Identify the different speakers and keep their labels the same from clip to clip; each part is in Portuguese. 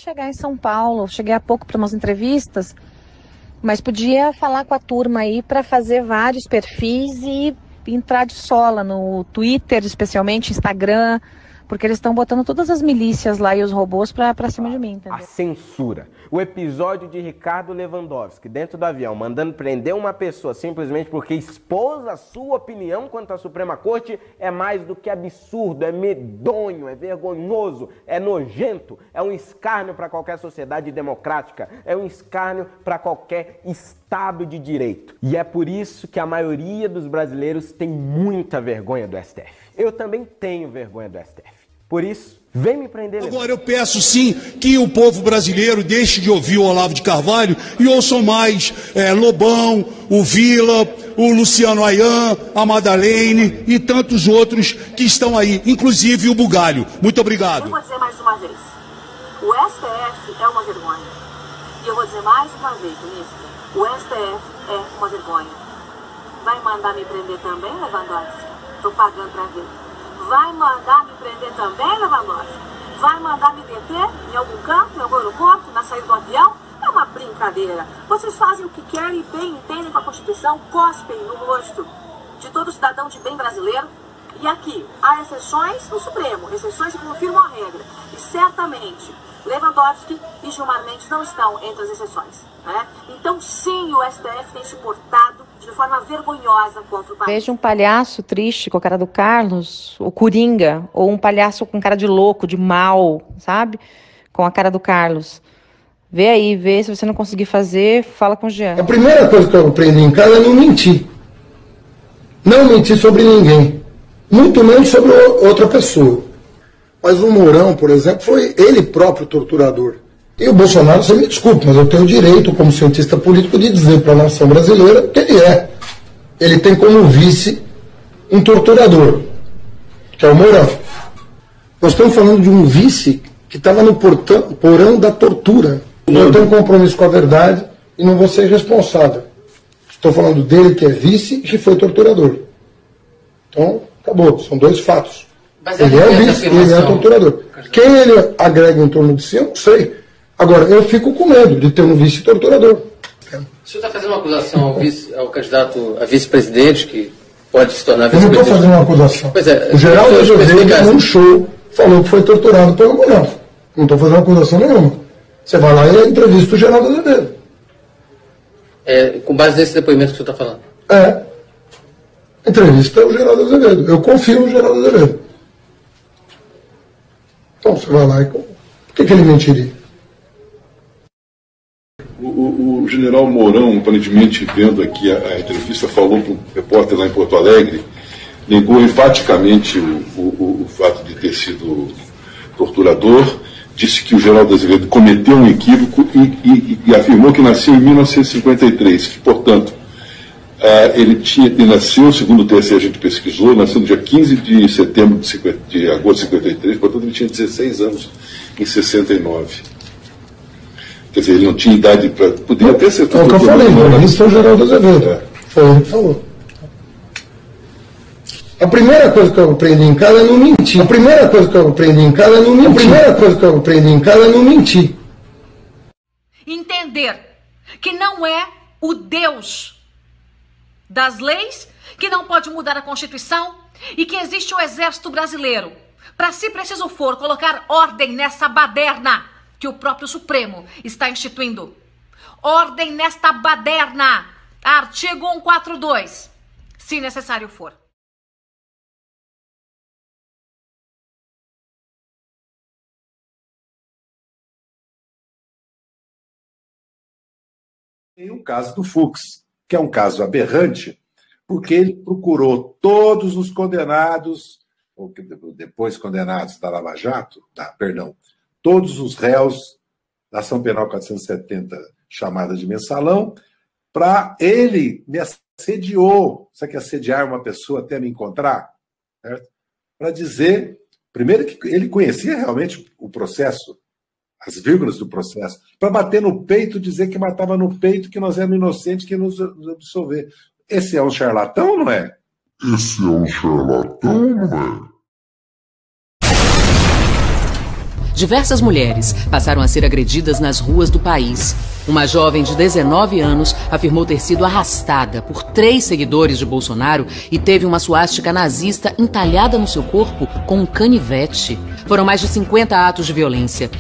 Speaker 1: chegar em São Paulo. Cheguei há pouco para umas entrevistas, mas podia falar com a turma aí para fazer vários perfis e entrar de sola no Twitter, especialmente Instagram, porque eles estão botando todas as milícias lá e os robôs pra cima de mim, entendeu?
Speaker 2: A censura. O episódio de Ricardo Lewandowski dentro do avião, mandando prender uma pessoa simplesmente porque expôs a sua opinião quanto à Suprema Corte, é mais do que absurdo, é medonho, é vergonhoso, é nojento, é um escárnio para qualquer sociedade democrática, é um escárnio para qualquer Estado de Direito. E é por isso que a maioria dos brasileiros tem muita vergonha do STF. Eu também tenho vergonha do STF. Por isso, vem me prender.
Speaker 3: Agora eu peço sim que o povo brasileiro deixe de ouvir o Olavo de Carvalho e ouçam mais Lobão, o Vila, o Luciano Ayan, a Madalene e tantos outros que estão aí, inclusive o Bugalho. Muito obrigado.
Speaker 4: Eu vou dizer mais uma vez, o STF é uma vergonha. E eu vou dizer mais uma vez, ministro, o STF é uma vergonha. Vai mandar me prender também, Lewandowski? Estou pagando para ver. Vai mandar me prender também, Lewandowski? Vai mandar me deter em algum canto, em algum aeroporto, na saída do avião? É uma brincadeira. Vocês fazem o que querem, bem entendem com a Constituição, cospem no rosto de todo cidadão de bem brasileiro. E aqui, há exceções no Supremo, exceções que confirmam a regra. E certamente, Lewandowski e Gilmar Mendes não estão entre as exceções, né? Então, sim, o STF tem se portado de forma vergonhosa contra o país.
Speaker 1: Veja um palhaço triste com a cara do Carlos, o Coringa, ou um palhaço com cara de louco, de mal, sabe? Com a cara do Carlos. Vê aí, vê, se você não conseguir fazer, fala com o Jean.
Speaker 5: A primeira coisa que eu aprendi em casa é não mentir. Não mentir sobre ninguém. Muito menos sobre outra pessoa. Mas o Mourão, por exemplo, foi ele próprio torturador. E o Bolsonaro, você me desculpe, mas eu tenho o direito, como cientista político, de dizer para a nação brasileira que ele é. Ele tem como vice um torturador, que é o Mourão. Nós estamos falando de um vice que estava no porão da tortura. Eu tenho um compromisso com a verdade e não vou ser responsável. Estou falando dele que é vice e que foi torturador. Então, acabou. São dois fatos. Ele é o vice e ele é torturador. Quem ele agrega em torno de si, eu não sei. Agora, eu fico com medo de ter um vice-torturador.
Speaker 6: O senhor está fazendo uma acusação ao candidato a vice-presidente, que pode se tornar
Speaker 5: vice-presidente? Eu não estou fazendo uma acusação.
Speaker 6: Pois é,
Speaker 5: o Geraldo Azevedo, num show, falou que foi torturado pelo Mourão. Não estou fazendo acusação nenhuma. Você vai lá e entrevista o Geraldo Azevedo.
Speaker 6: Com base nesse depoimento que o senhor está falando?
Speaker 5: Entrevista o Geraldo Azevedo. Eu confio no Geraldo Azevedo. Então, você vai lá e... Por que ele mentiria?
Speaker 7: O general Mourão, aparentemente, vendo aqui a entrevista, falou para o repórter lá em Porto Alegre, negou enfaticamente o fato de ter sido torturador, disse que o Geraldo Azevedo cometeu um equívoco e afirmou que nasceu em 1953, que, portanto, ele nasceu, segundo o TSE a gente pesquisou, nasceu no dia 15 de setembro de agosto de 53, portanto ele tinha 16 anos em 69. Quer dizer, ele não tinha idade para... Podia até ser...
Speaker 5: É o que eu falei, isso foi o Geraldo Azevedo. Foi ele que falou. A primeira coisa que eu aprendi em casa é não mentir. A primeira coisa que eu aprendi em casa é não mentir. A primeira coisa que eu aprendi em casa é não mentir.
Speaker 8: Entender que não é o Deus das leis, que não pode mudar a Constituição e que existe o Exército Brasileiro. Para, se preciso for, colocar ordem nessa baderna que o próprio Supremo está instituindo. Ordem nesta baderna. Artigo 142, se necessário for.
Speaker 9: Tem o caso do Fux, que é um caso aberrante, porque ele procurou todos os condenados, ou depois condenados da Lava Jato, todos os réus da Ação Penal 470, chamada de mensalão, para ele me assediou. Sabe que assediar uma pessoa até me encontrar? Para dizer, primeiro, que ele conhecia realmente o processo, as vírgulas do processo, para bater no peito, dizer que matava no peito, que nós éramos inocentes, que nos absolver. Esse é um charlatão, não é?
Speaker 10: Esse é um charlatão, não é? Diversas mulheres passaram a ser agredidas nas ruas do país. Uma jovem de 19 anos afirmou ter sido arrastada por 3 seguidores de Bolsonaro e teve uma suástica nazista entalhada no seu corpo com um canivete. Foram mais de 50 atos de violência.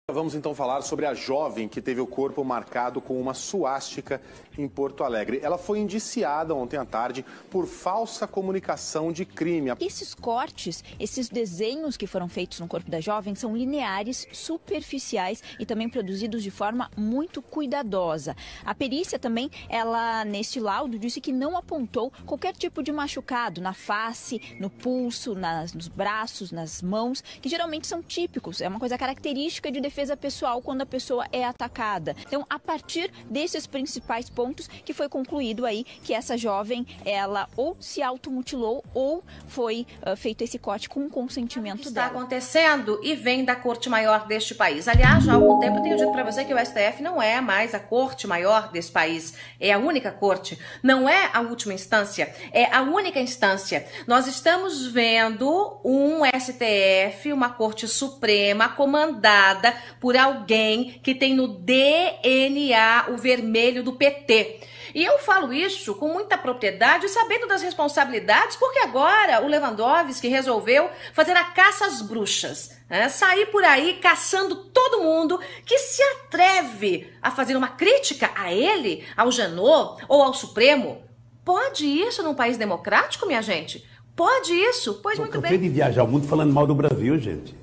Speaker 11: Vamos então falar sobre a jovem que teve o corpo marcado com uma suástica em Porto Alegre. Ela foi indiciada ontem à tarde por falsa comunicação de crime.
Speaker 12: Esses cortes, esses desenhos que foram feitos no corpo da jovem são lineares, superficiais e também produzidos de forma muito cuidadosa. A perícia também, ela neste laudo disse que não apontou qualquer tipo de machucado na face, no pulso, nos braços, nas mãos, que geralmente são típicos. É uma coisa característica de defesa pessoal quando a pessoa é atacada. Então, a partir desses principais pontos que foi concluído aí que essa jovem, ela ou se automutilou ou foi feito esse corte com o consentimento dela.
Speaker 8: Está acontecendo e vem da Corte Maior deste país. Aliás, já há algum tempo eu tenho dito para você que o STF não é mais a Corte Maior desse país. É a única corte. Não é a última instância. É a única instância. Nós estamos vendo um STF, uma Corte Suprema comandada por alguém que tem no DNA o vermelho do PT. E eu falo isso com muita propriedade, sabendo das responsabilidades, porque agora o Lewandowski resolveu fazer a caça às bruxas, né? Sair por aí caçando todo mundo que se atreve a fazer uma crítica a ele, ao Janot ou ao Supremo. Pode isso num país democrático, minha gente? Pode isso? Pois muito bem.
Speaker 13: Eu cansei de viajar o mundo falando mal do Brasil, gente.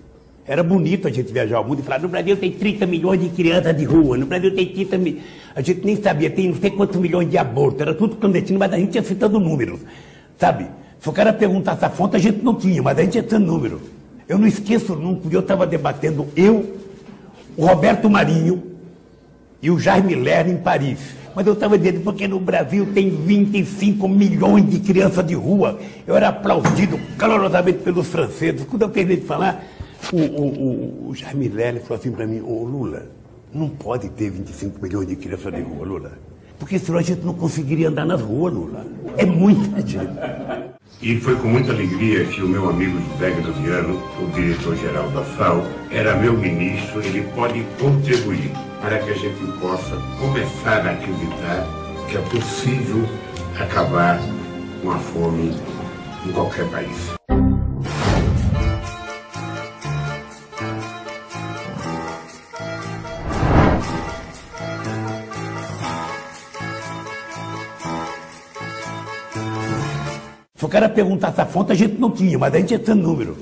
Speaker 13: Era bonito a gente viajar ao mundo e falar, no Brasil tem 30 milhões de crianças de rua, no Brasil tem 30 milhões... A gente nem sabia, tem não sei quantos milhões de abortos, era tudo clandestino, mas a gente ia citando números, sabe? Se o cara perguntasse a fonte, a gente não tinha, mas a gente ia citando números. Eu não esqueço nunca, eu estava debatendo, o Roberto Marinho e o Jaime Lerner em Paris. Mas eu estava dizendo, porque no Brasil tem 25 milhões de crianças de rua. Eu era aplaudido calorosamente pelos franceses. Quando eu terminei de falar... O Jaime Lerner falou assim para mim, ô Lula, não pode ter 25 milhões de crianças de rua, Lula. Porque senão a gente não conseguiria andar nas ruas, Lula. É muita gente.
Speaker 14: E foi com muita alegria que o meu amigo José Graziano, o diretor-geral da FAO, era meu ministro, ele pode contribuir para que a gente possa começar a acreditar que é possível acabar com a fome em qualquer país.
Speaker 13: Se o cara perguntasse a fonte, a gente não tinha, mas a gente ia tendo número.